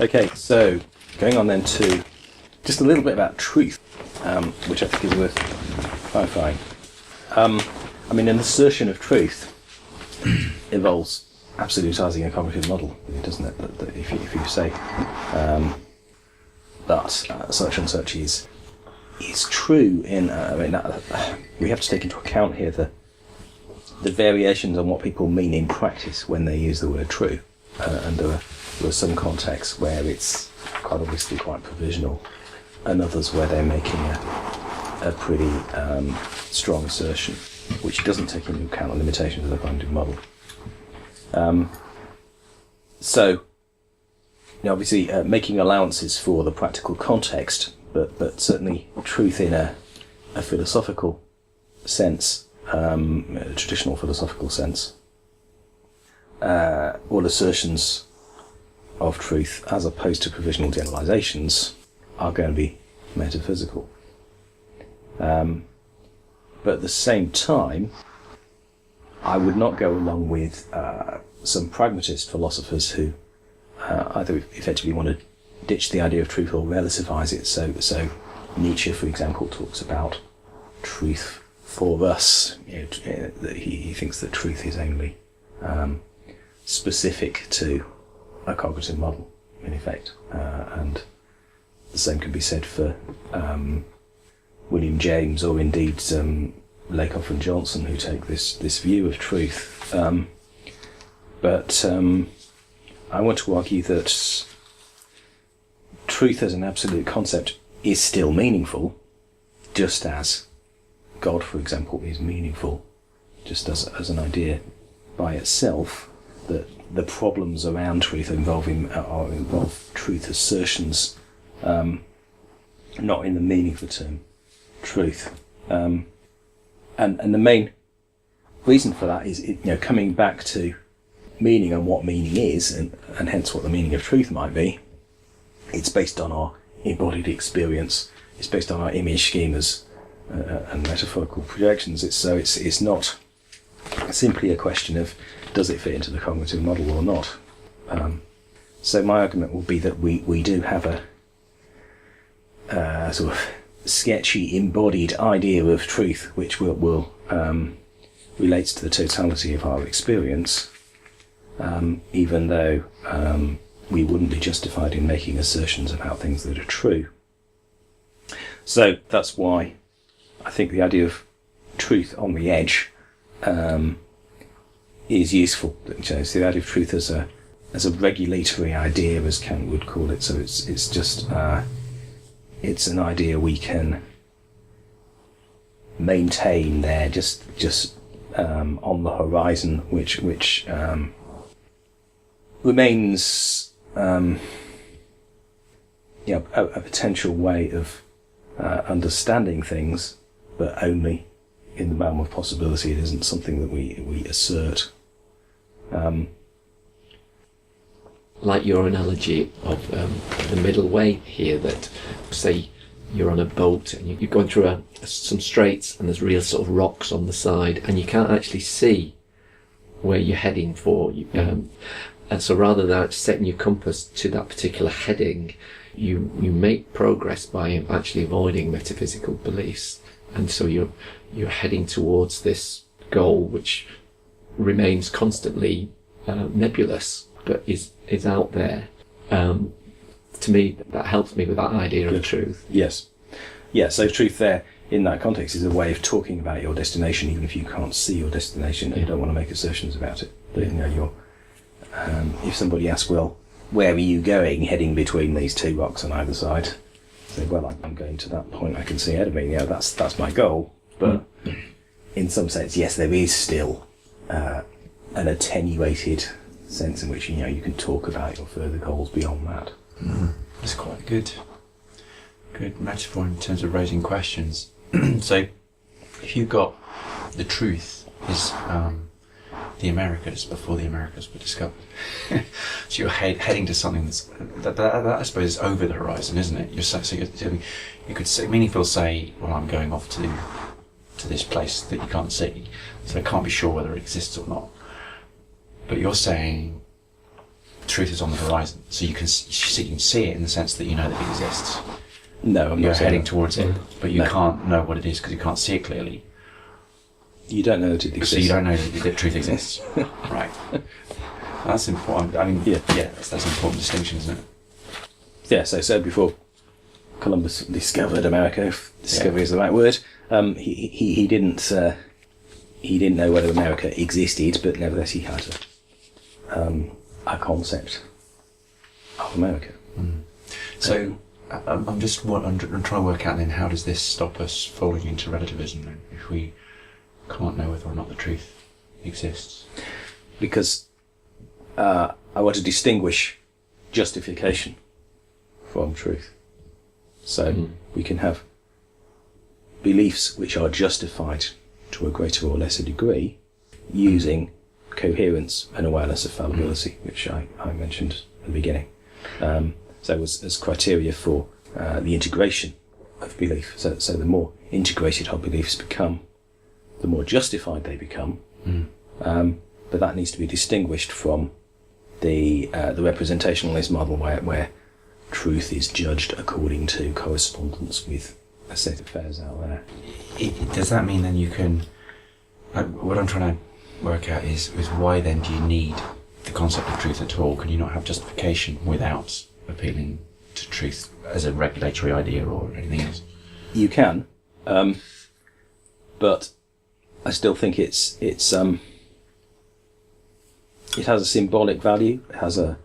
Okay, so going on then to just a little bit about truth, which I think is worth clarifying. I mean, an assertion of truth involves absolutizing a cognitive model, doesn't it? That if you say that such and such is true in, we have to take into account here the variations on what people mean in practice when they use the word true, and there are some contexts where it's quite obviously quite provisional, and others where they're making a pretty strong assertion, which doesn't take into account the limitations of the cognitive model. So, obviously, making allowances for the practical context, but certainly truth in a philosophical sense, a traditional philosophical sense, all assertions of truth, as opposed to provisional generalizations, are going to be metaphysical. But at the same time, I would not go along with some pragmatist philosophers who either effectively want to ditch the idea of truth or relativize it. So Nietzsche, for example, talks about truth for us. That he thinks that truth is only specific to a cognitive model, in effect, and the same can be said for William James, or indeed Lakoff and Johnson, who take this view of truth. But I want to argue that truth as an absolute concept is still meaningful, just as God, for example, is meaningful, just as an idea by itself. That the problems around truth involve truth assertions, not in the meaning of the term truth. And the main reason for that is coming back to meaning and what meaning is, and hence what the meaning of truth might be. It's based on our embodied experience. It's based on our image schemas and metaphorical projections. It's not simply a question of does it fit into the cognitive model or not. So my argument will be that we do have a sort of sketchy embodied idea of truth, which will relates to the totality of our experience, even though we wouldn't be justified in making assertions about things that are true. So that's why I think the idea of truth on the edge is useful. So the idea of truth as a regulatory idea, as Kant would call it. So it's just it's an idea we can maintain there, just on the horizon, which remains a potential way of understanding things, but only in the realm of possibility. It isn't something that we assert. Like your analogy of the middle way here, that say you're on a boat and you're going through some straits and there's real sort of rocks on the side and you can't actually see where you're heading for. And so rather than setting your compass to that particular heading, you make progress by actually avoiding metaphysical beliefs. And so you're heading towards this goal which remains constantly nebulous, but is out there. To me, that helps me with that idea of truth. Yes. Yeah, so truth there, in that context, is a way of talking about your destination, even if you can't see your destination and you don't want to make assertions about it. But, if somebody asks, well, where are you going, heading between these two rocks on either side? Say, well, I'm going to that point I can see ahead of me. That's my goal. But in some sense, yes, there is still an attenuated sense in which you can talk about your further goals beyond that. That's quite a good metaphor in terms of raising questions. So if you've got the truth is the Americas before the Americas were discovered, so you're heading to something that I suppose is over the horizon, isn't it? You could say, meaningful say, well, I'm going off to this place that you can't see, so I can't be sure whether it exists or not. But you're saying truth is on the horizon, so you can see it in the sense that you know that it exists. No, I'm You're not saying heading that. towards it, but you No. can't know what it is because you can't see it clearly. You don't know that it exists. So you don't know that truth exists. Right. That's important. I mean, Yeah. that's an important distinction, isn't it? Yeah, so before Columbus discovered America, if discovery is the right word, he didn't know whether America existed, but nevertheless he had a concept of America. So I'm trying to work out then, how does this stop us falling into relativism then, if we can't know whether or not the truth exists? Because I want to distinguish justification from truth. So we can have beliefs which are justified to a greater or lesser degree using coherence and awareness of fallibility, which I mentioned at the beginning. So as criteria for the integration of belief. So the more integrated our beliefs become, the more justified they become. But that needs to be distinguished from the representationalist model where truth is judged according to correspondence with a set of affairs out there. Does that mean then you can... what I'm trying to work out is why then do you need the concept of truth at all? Can you not have justification without appealing to truth as a regulatory idea or anything else? You can, but I still think it has a symbolic value, it has an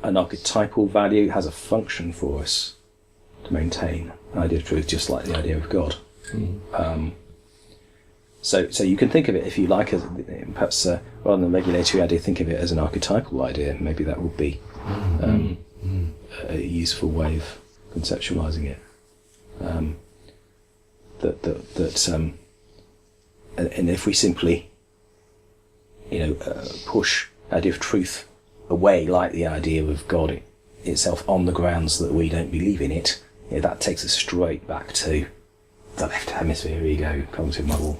archetypal value, it has a function for us to maintain an idea of truth, just like the idea of God. So you can think of it, if you like, as perhaps rather than a regulatory idea, think of it as an archetypal idea. Maybe that would be a useful way of conceptualizing it. And if we simply, push the idea of truth away, like the idea of God itself, on the grounds that we don't believe in it, that takes us straight back to the left hemisphere ego cognitive model,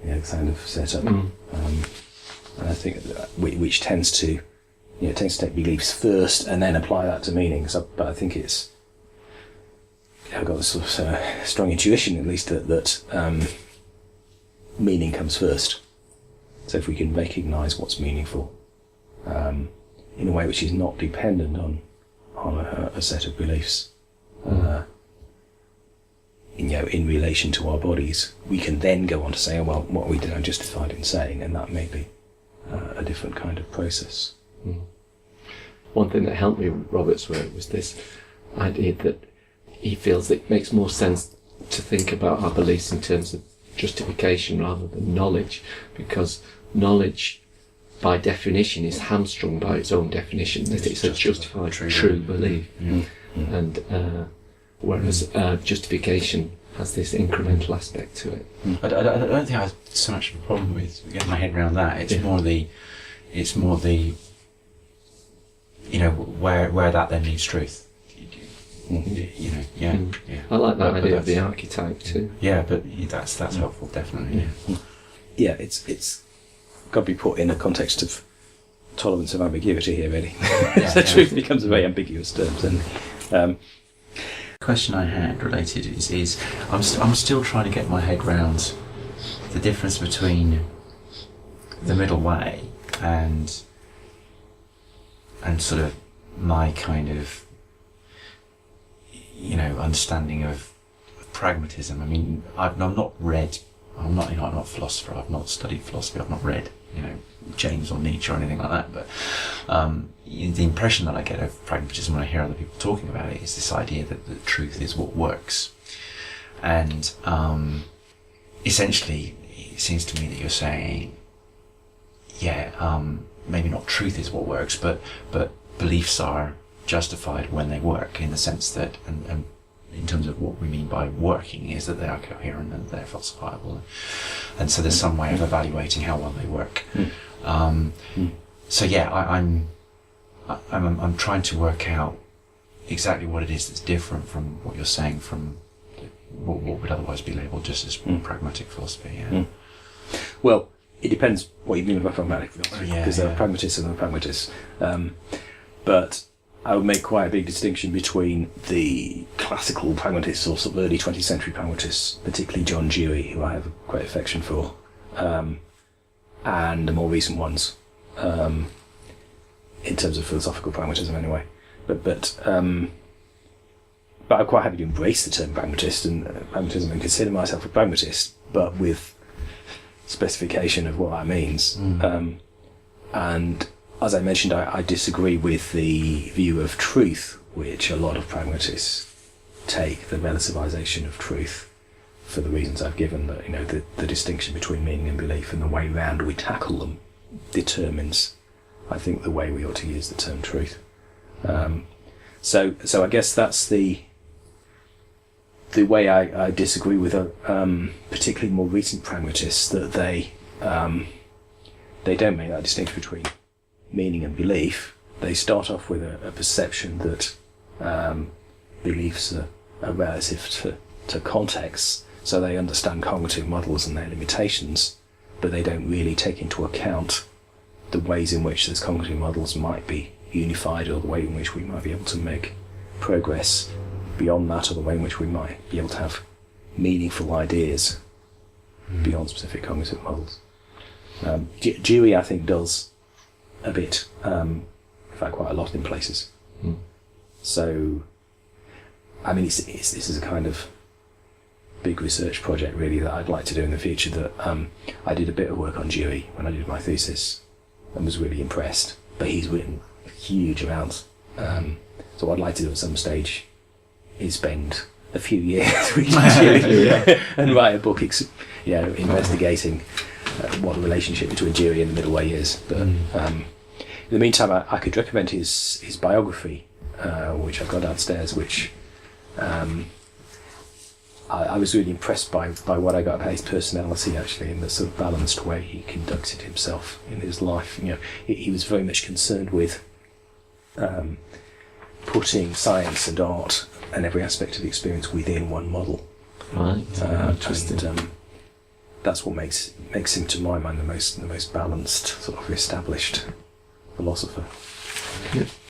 kind of setup. And I think which tends to take beliefs first and then apply that to meaning. But I think I've got this sort of strong intuition, at least, that meaning comes first. So if we can recognise what's meaningful in a way which is not dependent on a set of beliefs, in relation to our bodies, we can then go on to say, what we did, I'm justified in saying, and that may be a different kind of process. One thing that helped me with Robert's work was this idea that he feels it makes more sense to think about our beliefs in terms of justification rather than knowledge, because knowledge by definition is hamstrung by its own definition, that it's a justified true belief. And whereas justification has this incremental aspect to it. I don't think I have so much of a problem with getting my head around that. It's more the where that then needs truth. I like that idea of the archetype too. Yeah, but that's helpful, definitely. Yeah, it's got to be put in a context of tolerance of ambiguity here, really. So truth becomes a very ambiguous term. And question I had related is I'm still trying to get my head round the difference between the middle way and sort of my kind of understanding of pragmatism. I mean, I'm not a philosopher. I've not studied philosophy. I've not read James or Nietzsche or anything like that. But the impression that I get of pragmatism when I hear other people talking about it is this idea that the truth is what works. And essentially, it seems to me that you're saying, maybe not truth is what works, but beliefs are justified when they work, in the sense that, and in terms of what we mean by working, is that they are coherent and they're falsifiable, and so there's some way of evaluating how well they work. So I'm trying to work out exactly what it is that's different from what you're saying from what would otherwise be labelled just as pragmatic philosophy. Well, it depends what you mean by pragmatic philosophy, because there are pragmatists and there are pragmatists. But I would make quite a big distinction between the classical pragmatists, or sort of early 20th century pragmatists, particularly John Dewey, who I have a great affection for, and the more recent ones, in terms of philosophical pragmatism anyway. But I'm quite happy to embrace the term pragmatist and pragmatism and consider myself a pragmatist, but with specification of what that means. And as I mentioned, I disagree with the view of truth, which a lot of pragmatists take, the relativization of truth, for the reasons I've given, that, you know, the distinction between meaning and belief and the way round we tackle them determines, I think, the way we ought to use the term truth. So I guess that's the way I disagree with particularly more recent pragmatists, that they don't make that distinction between meaning and belief. They start off with a perception that beliefs are relative to context, so they understand cognitive models and their limitations, but they don't really take into account the ways in which those cognitive models might be unified, or the way in which we might be able to make progress beyond that, or the way in which we might be able to have meaningful ideas beyond specific cognitive models. Dewey, I think, does a bit, in fact quite a lot in places. So, I mean, this is a kind of big research project really that I'd like to do in the future. That I did a bit of work on Dewey when I did my thesis and was really impressed, but he's written a huge amount. So what I'd like to do at some stage is spend a few years reading Dewey and write a book investigating what the relationship between Dewey and the middle way is. But in the meantime, I could recommend his biography, which I've got downstairs, which I was really impressed by what I got about his personality, actually, in the sort of balanced way he conducted himself in his life. You know, he was very much concerned with putting science and art and every aspect of the experience within one model. Right. Interesting. And that's what makes him, to my mind, the most balanced, sort of established philosopher.